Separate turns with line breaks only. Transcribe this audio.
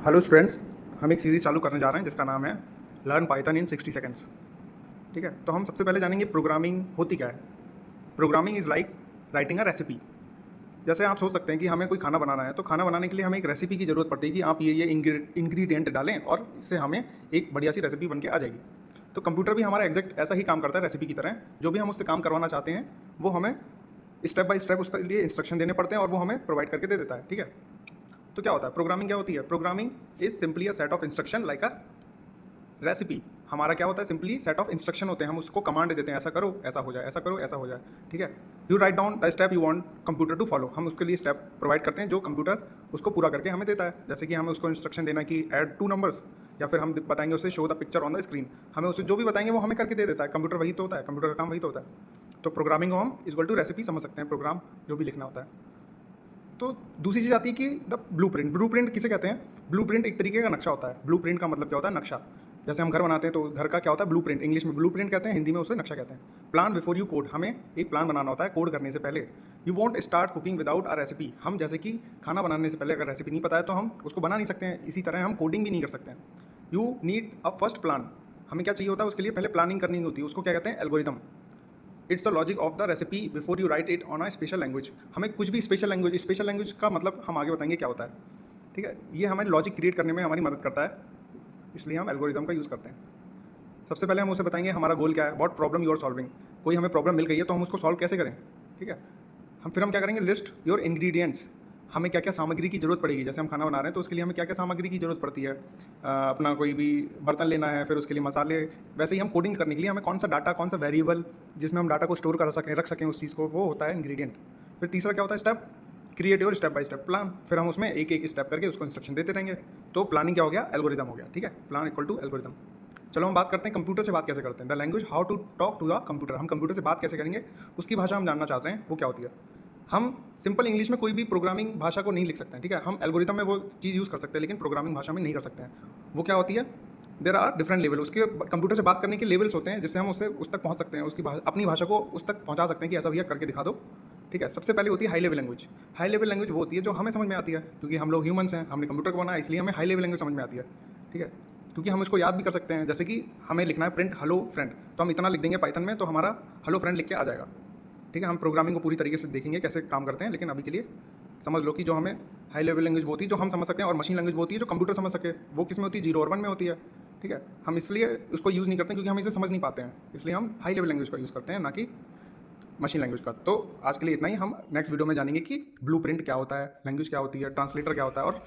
Hello students, हम एक series चालू करने जा रहे हैं जिसका नाम है लर्न पाइथन इन 60 सेकंड्स। ठीक है, तो हम सबसे पहले जानेंगे प्रोग्रामिंग होती क्या है। Programming is like writing a recipe. जैसे आप सोच सकते हैं कि हमें कोई खाना बनाना है, तो खाना बनाने के लिए हमें एक रेसिपी की ज़रूरत पड़ती है कि आप ये इंग्रेडिएंट डालें और इससे हमें एक बढ़िया सी रेसिपी बन के आ जाएगी। तो कंप्यूटर भी हमारा एग्जैक्ट ऐसा ही काम करता है रेसिपी की तरह। जो भी हम उससे काम करवाना चाहते हैं वो हमें स्टेप बाय स्टेप उसके लिए इंस्ट्रक्शन देने पड़ते हैं और वो हमें प्रोवाइड करके दे देता है। ठीक है, तो क्या होता है प्रोग्रामिंग, क्या होती है programming is simply a set of instruction like a recipe. हमारा क्या होता है, सिंपली सेट ऑफ इंस्ट्रक्शन होते हैं, हम उसको कमांड देते हैं, ऐसा करो ऐसा हो जाए, ऐसा करो ऐसा हो जाए। ठीक है, you write down the step you want computer to follow. हम उसके लिए स्टेप प्रोवाइड करते हैं जो कंप्यूटर उसको पूरा करके हमें देता है। जैसे कि हमें उसको इंस्ट्रक्शन देना कि ऐड 2 नंबर्स, या फिर हम बताएंगे उसे show the picture on the screen. हमें उसे जो भी बताएंगे वो हमें करके दे देता है। कंप्यूटर वही तो होता है, कंप्यूटर का काम वही तो होता है। तो प्रोग्रामिंग को हम इक्वल टू रेसिपी समझ सकते हैं, प्रोग्राम जो भी लिखना होता है। तो दूसरी चीज़ आती है कि द ब्लूप्रिंट। ब्लूप्रिंट किसे कहते हैं? ब्लूप्रिंट एक तरीके का नक्शा होता है। ब्लूप्रिंट का मतलब क्या होता है? नक्शा। जैसे हम घर बनाते हैं तो घर का क्या होता है? ब्लूप्रिंट। इंग्लिश में ब्लूप्रिंट कहते हैं, हिंदी में उसे नक्शा कहते हैं। प्लान बिफोर यू कोड, हमें एक प्लान बनाना होता है कोड करने से पहले। You want start cooking without a recipe, हम जैसे कि खाना बनाने से पहले अगर रेसिपी नहीं पता है तो हम उसको बना नहीं सकते हैं। इसी तरह हम कोडिंग भी नहीं कर सकते हैं। You need a first plan, हमें क्या चाहिए होता है उसके लिए? पहले प्लानिंग करनी होती है, उसको क्या कहते हैं? Algorithm. It's the logic of the recipe before you right it on a special language. हमें कुछ भी स्पेशल लैंग्वेज का मतलब हम आगे बताएंगे क्या होता है। ठीक है, ये हमें लॉजिक क्रिएट करने में हमारी मदद करता है, इसलिए हम एल्गोरिदम का यूज़ करते हैं। सबसे पहले हम उसे बताएंगे हमारा गोल क्या है, what problem you are solving. कोई हमें प्रॉब्लम मिल गई है तो हम उसको सॉल्व कैसे करें। ठीक है, फिर हम क्या करेंगे, लिस्ट योर इंग्रेडिएंट्स। हमें क्या क्या सामग्री की ज़रूरत पड़ेगी। जैसे हम खाना बना रहे हैं तो उसके लिए हमें क्या क्या सामग्री की ज़रूरत पड़ती है। अपना कोई भी बर्तन लेना है, फिर उसके लिए मसाले। वैसे ही हम कोडिंग करने के लिए हमें कौन सा डाटा, कौन सा वेरिएबल जिसमें हम डाटा को स्टोर कर सकें, रख सकें उस चीज़ को, वो होता है इंग्रेडिएंट। फिर तीसरा क्या होता है? Step. Create your step by step plan. फिर हम उसमें एक एक स्टेप करके उसको इंस्ट्रक्शन देते रहेंगे। तो प्लानिंग क्या हो गया? एल्गोरिदम हो गया। ठीक है, प्लान इक्वल टू एल्गोरिदम। चलो हम बात करते हैं कंप्यूटर से बात कैसे करते हैं। The language how to talk to the computer. हम कंप्यूटर से बात कैसे करेंगे, उसकी भाषा हम जानना चाहते हैं, वो क्या होती है। हम सिंपल इंग्लिश में कोई भी प्रोग्रामिंग भाषा को नहीं लिख सकते हैं। ठीक है, हम एल्गोरिदम में वो चीज़ यूज़ कर सकते हैं लेकिन प्रोग्रामिंग भाषा में नहीं कर सकते हैं। वो क्या होती है? There are different level. उसके कंप्यूटर से बात करने के लेवल्स होते हैं जिससे हम उससे उस तक पहुँच सकते हैं, उसकी अपनी भाषा को उस तक पहुँचा सकते हैं कि ऐसा भैया करके दिखा दो। ठीक है, सबसे पहले होती है high level language. High level language वो होती है जो हमें समझ में आती है, क्योंकि हम लोग ह्यूमंस हैं, हमने कंप्यूटर को बनाया, इसलिए हमें हाई लेवल लैंग्वेज समझ में आती है। ठीक है, क्योंकि हम इसको याद भी कर सकते हैं। जैसे कि हमें लिखना है प्रिंट हेलो फ्रेंड, तो हम इतना लिख देंगे पाइथन में तो हमारा हेलो फ्रेंड लिख के आ जाएगा। ठीक है, हम प्रोग्रामिंग को पूरी तरीके से देखेंगे कैसे काम करते हैं, लेकिन अभी के लिए समझ लो कि जो हमें हाई लेवल लैंग्वेज वो होती है जो हम समझ सकते हैं, और मशीन लैंग्वेज वो होती है जो कंप्यूटर समझ सके। वो किस में होती है? 0 और 1 में होती है। ठीक है, हम इसलिए उसको यूज़ नहीं करते क्योंकि हम इसे समझ नहीं पाते हैं, इसलिए हम हाई लेवल लैंग्वेज का यूज़ करते हैं, ना कि मशीन लैंग्वेज का। तो आज के लिए इतना ही। हम नेक्स्ट वीडियो में जानेंगे कि ब्लूप्रिंट क्या होता है, लैंग्वेज क्या होती है, ट्रांसलेटर क्या होता है, और